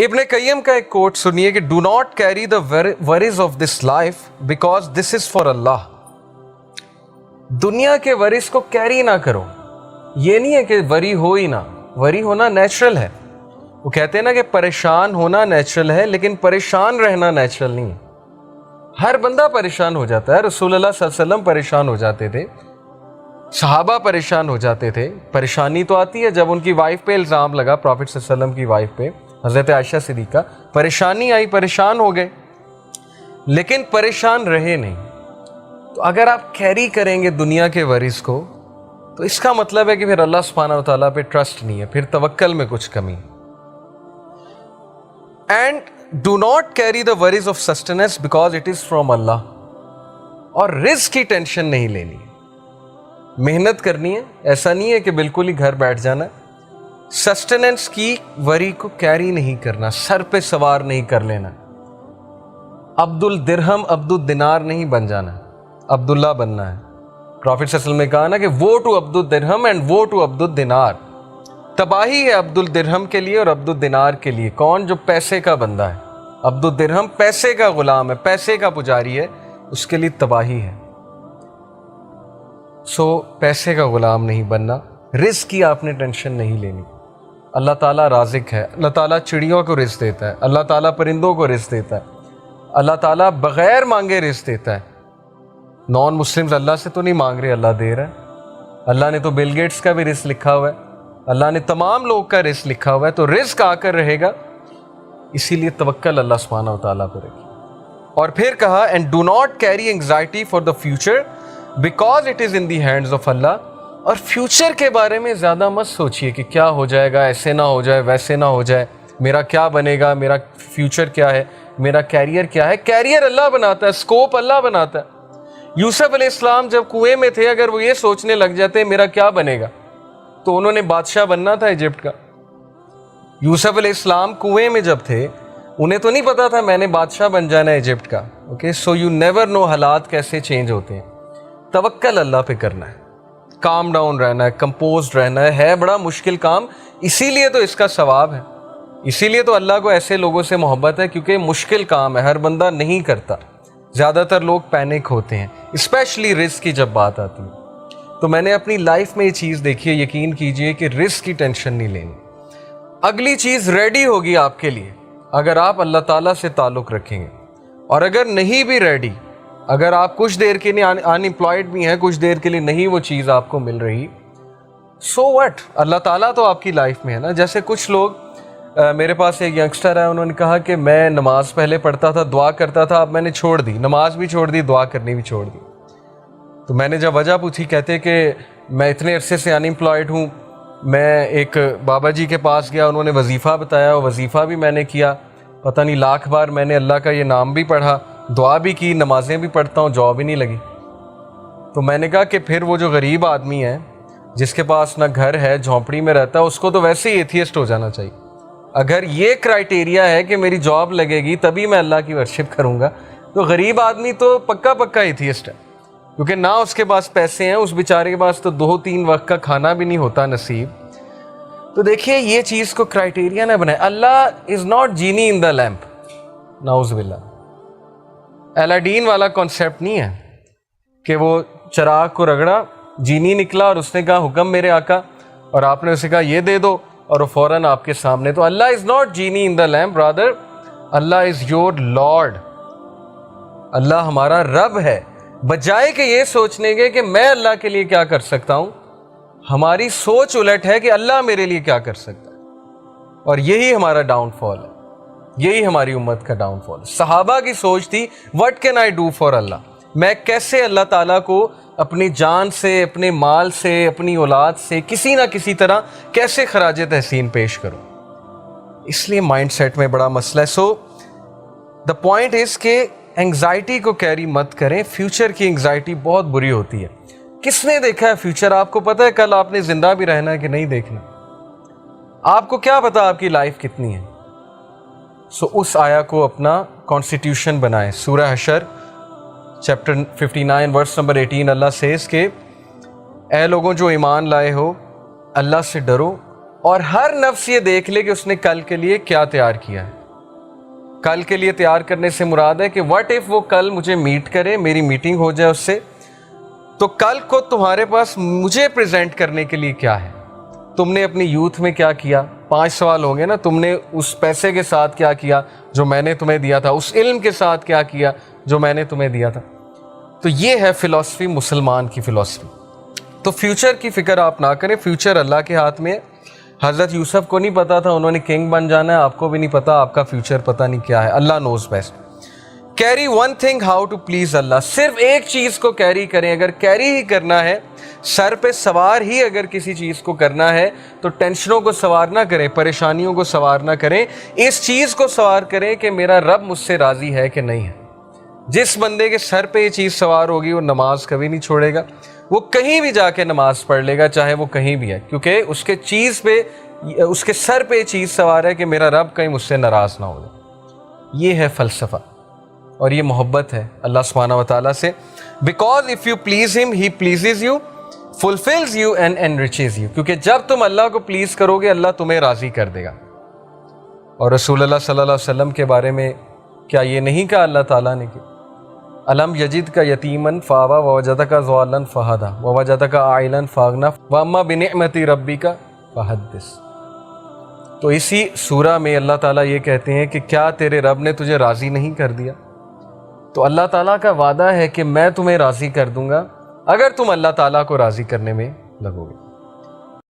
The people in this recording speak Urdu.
ابن قیم کا ایک کوٹ سنیے کہ do not carry the worries of this life because this is for Allah. دنیا کے ورز کو کیری نہ کرو. یہ نہیں ہے کہ وری ہو ہی نہ, وری ہونا نیچرل ہے. وہ کہتے ہیں نا کہ پریشان ہونا نیچرل ہے لیکن پریشان رہنا نیچرل نہیں ہے. ہر بندہ پریشان ہو جاتا ہے. رسول اللہ صلی اللہ علیہ وسلم پریشان ہو جاتے تھے, صحابہ پریشان ہو جاتے تھے. پریشانی تو آتی ہے جب ان کی وائف پہ الزام لگا, پروفٹ صلی اللہ علیہ وسلم کی وائف پہ, حضرت عائشہ صدیقہ, پریشانی آئی, پریشان ہو گئے, لیکن پریشان رہے نہیں. تو اگر آپ کیری کریں گے دنیا کے ورث کو تو اس کا مطلب ہے کہ پھر اللہ سبحانہ و تعالیٰ پہ ٹرسٹ نہیں ہے, پھر توکل میں کچھ کمی. And do not carry the worries of sustenance because it is from Allah. اور رزق کی ٹینشن نہیں لینی ہے, محنت کرنی ہے. ایسا نہیں ہے کہ بالکل ہی گھر بیٹھ جانا. سسٹیننس کی وری کو کیری نہیں کرنا, سر پہ سوار نہیں کر لینا. عبد الدرہم عبد الدینار نہیں بن جانا, عبداللہ بننا ہے. پروفٹ صلی اللہ علیہ وسلم نے کہا نا کہ وہ ٹو عبد الدرہم اینڈ وہ ٹو عبد الدینار. تباہی ہے عبد الدرہم کے لیے اور عبد الدینار کے لیے. کون؟ جو پیسے کا بندہ ہے. عبد الدرہم پیسے کا غلام ہے, پیسے کا پجاری ہے, اس کے لیے تباہی ہے. سو پیسے کا غلام نہیں بننا. رزق کی آپ نے ٹینشن نہیں لینی. اللہ تعالیٰ رازق ہے. اللہ تعالیٰ چڑیوں کو رزق دیتا ہے, اللہ تعالیٰ پرندوں کو رزق دیتا ہے, اللہ تعالیٰ بغیر مانگے رزق دیتا ہے. نان مسلمز اللہ سے تو نہیں مانگ رہے, اللہ دے رہا ہے. اللہ نے تو بل گیٹس کا بھی رزق لکھا ہوا ہے, اللہ نے تمام لوگ کا رزق لکھا ہوا ہے, تو رزق آ کر رہے گا. اسی لیے توکل اللہ سبحانہ و تعالیٰ پر رکھیے. اور پھر کہا and do not carry anxiety for the future because it is in the hands of Allah. اور فیوچر کے بارے میں زیادہ مت سوچئے کہ کیا ہو جائے گا, ایسے نہ ہو جائے, ویسے نہ ہو جائے, میرا کیا بنے گا, میرا فیوچر کیا ہے, میرا کیریئر کیا ہے. کیریئر اللہ بناتا ہے, اسکوپ اللہ بناتا ہے. یوسف علیہ السلام جب کنویں میں تھے, اگر وہ یہ سوچنے لگ جاتے میرا کیا بنے گا, تو انہوں نے بادشاہ بننا تھا ایجپٹ کا. یوسف علیہ السلام کنویں میں جب تھے, انہیں تو نہیں پتا تھا میں نے بادشاہ بن جانا ہے ایجپٹ کا. Okay, so you never know حالات کیسے چینج ہوتے ہیں. توکل اللہ پہ کرنا ہے, کام ڈاؤن رہنا ہے, کمپوزڈ رہنا ہے بڑا مشکل کام. اسی لیے تو اس کا ثواب ہے, اسی لیے تو اللہ کو ایسے لوگوں سے محبت ہے, کیونکہ مشکل کام ہے, ہر بندہ نہیں کرتا. زیادہ تر لوگ پینک ہوتے ہیں, اسپیشلی رزق کی جب بات آتی ہے. تو میں نے اپنی لائف میں یہ چیز دیکھی ہے, یقین کیجئے کہ رزق کی ٹینشن نہیں لینی. اگلی چیز ریڈی ہوگی آپ کے لیے اگر آپ اللہ تعالیٰ سے تعلق رکھیں گے. اور اگر نہیں بھی ریڈی, اگر آپ کچھ دیر کے لیے ان امپلائڈ بھی ہیں, کچھ دیر کے لیے نہیں وہ چیز آپ کو مل رہی, سو وٹ, اللہ تعالیٰ تو آپ کی لائف میں ہے نا. جیسے کچھ لوگ, میرے پاس ایک ینگسٹر ہے, انہوں نے کہا کہ میں نماز پہلے پڑھتا تھا, دعا کرتا تھا, اب میں نے چھوڑ دی, نماز بھی چھوڑ دی, دعا کرنی بھی چھوڑ دی. تو میں نے جب وجہ پوچھی, کہتے کہ میں اتنے عرصے سے ان امپلائڈ ہوں. میں ایک بابا جی کے پاس گیا, انہوں نے وظیفہ بتایا, وظیفہ بھی میں نے کیا, پتہ نہیں لاکھ بار میں نے اللہ کا یہ نام بھی پڑھا, دعا بھی کی, نمازیں بھی پڑھتا ہوں, جاب ہی نہیں لگی. تو میں نے کہا کہ پھر وہ جو غریب آدمی ہے جس کے پاس نہ گھر ہے, جھونپڑی میں رہتا ہے, اس کو تو ویسے ہی ایتھیسٹ ہو جانا چاہیے. اگر یہ کرائٹیریا ہے کہ میری جاب لگے گی تبھی میں اللہ کی ورشپ کروں گا, تو غریب آدمی تو پکا پکا ایتھیسٹ ہے, کیونکہ نہ اس کے پاس پیسے ہیں, اس بیچارے کے پاس تو 2-3 وقت کا کھانا بھی نہیں ہوتا نصیب. تو دیکھیے یہ چیز کو کرائٹیریا نہ بنائے. اللہ is not genie in the lamp, نعوذ باللہ. الاڈین والا کانسیپٹ نہیں ہے کہ وہ چراغ کو رگڑا, جینی نکلا اور اس نے کہا حکم میرے آقا, اور آپ نے اسے کہا یہ دے دو, اور وہ فوراً آپ کے سامنے. تو Allah is not genie in the lamp, brother, Allah is your lord. Allah ہمارا رب ہے. بجائے کہ یہ سوچنے کے کہ میں اللہ کے لیے کیا کر سکتا ہوں, ہماری سوچ الٹ ہے کہ اللہ میرے لیے کیا کر سکتا ہے. اور یہی ہمارا ڈاؤن فال ہے, یہی ہماری امت کا ڈاؤن فال. صحابہ کی سوچ تھی what can I do for Allah, میں کیسے اللہ تعالیٰ کو اپنی جان سے, اپنے مال سے, اپنی اولاد سے کسی نہ کسی طرح کیسے خراج تحسین پیش کروں. اس لیے مائنڈ سیٹ میں بڑا مسئلہ ہے. سو دا پوائنٹ از کہ انگزائٹی کو کیری مت کریں. فیوچر کی انگزائٹی بہت بری ہوتی ہے. کس نے دیکھا ہے فیوچر؟ آپ کو پتہ ہے کل آپ نے زندہ بھی رہنا ہے کہ نہیں دیکھنا؟ آپ کو کیا پتا آپ کی لائف کتنی ہے؟ سو اس آیا کو اپنا کانسٹیٹیوشن بنائیں. سورہ حشر چیپٹر 59 ورس نمبر 18 اللہ سیز کہ اے لوگوں جو ایمان لائے ہو, اللہ سے ڈرو اور ہر نفس یہ دیکھ لے کہ اس نے کل کے لیے کیا تیار کیا ہے۔ کل کے لیے تیار کرنے سے مراد ہے کہ واٹ اف وہ کل مجھے میٹ کرے، میری میٹنگ ہو جائے اس سے، تو کل کو تمہارے پاس مجھے پریزنٹ کرنے کے لیے کیا ہے۔ تم نے اپنی یوتھ میں کیا کیا، 5 سوال ہوں گے نا، تم نے اس پیسے کے ساتھ کیا کیا جو میں نے تمہیں دیا تھا، اس علم کے ساتھ کیا کیا جو میں نے تمہیں دیا تھا۔ تو یہ ہے فلسفی، مسلمان کی فلسفی۔ تو فیوچر کی فکر آپ نہ کریں، فیوچر اللہ کے ہاتھ میں ہے۔ حضرت یوسف کو نہیں پتا تھا انہوں نے کنگ بن جانا ہے، آپ کو بھی نہیں پتا آپ کا فیوچر پتہ نہیں کیا ہے، Allah knows best. Carry one thing how to please Allah, صرف ایک چیز کو کیری کریں، اگر کیری ہی کرنا ہے، سر پہ سوار ہی اگر کسی چیز کو کرنا ہے تو ٹینشنوں کو سوار نہ کریں، پریشانیوں کو سوار نہ کریں، اس چیز کو سوار کریں کہ میرا رب مجھ سے راضی ہے کہ نہیں ہے۔ جس بندے کے سر پہ یہ چیز سوار ہوگی وہ نماز کبھی نہیں چھوڑے گا، وہ کہیں بھی جا کے نماز پڑھ لے گا، چاہے وہ کہیں بھی ہے، کیونکہ اس کے چیز پہ، اس کے سر پہ یہ چیز سوار ہے کہ میرا رب کہیں مجھ سے ناراض نہ ہو جائے۔ یہ ہے فلسفہ اور یہ محبت ہے اللہ سبحانہ و تعالیٰ سے۔ Because if you please him he pleases you, fulfils you and enriches you, کیونکہ جب تم اللہ کو پلیز کرو گے اللہ تمہیں راضی کر دے گا۔ اور رسول اللہ صلی اللہ علیہ وسلم کے بارے میں کیا یہ نہیں کہا اللہ تعالیٰ نے کہ الم یجد کا یتیمن فاوا ووجدک ضالن فہدا ووجدک عائلن فاغنا واما بنعمت ربک فحدث۔ تو اسی سورہ میں اللہ تعالیٰ یہ کہتے ہیں کہ کیا تیرے رب نے تجھے راضی نہیں کر دیا؟ تو اللہ تعالیٰ کا وعدہ ہے کہ میں تمہیں راضی کر دوں گا اگر تم اللہ تعالیٰ کو راضی کرنے میں لگو گے۔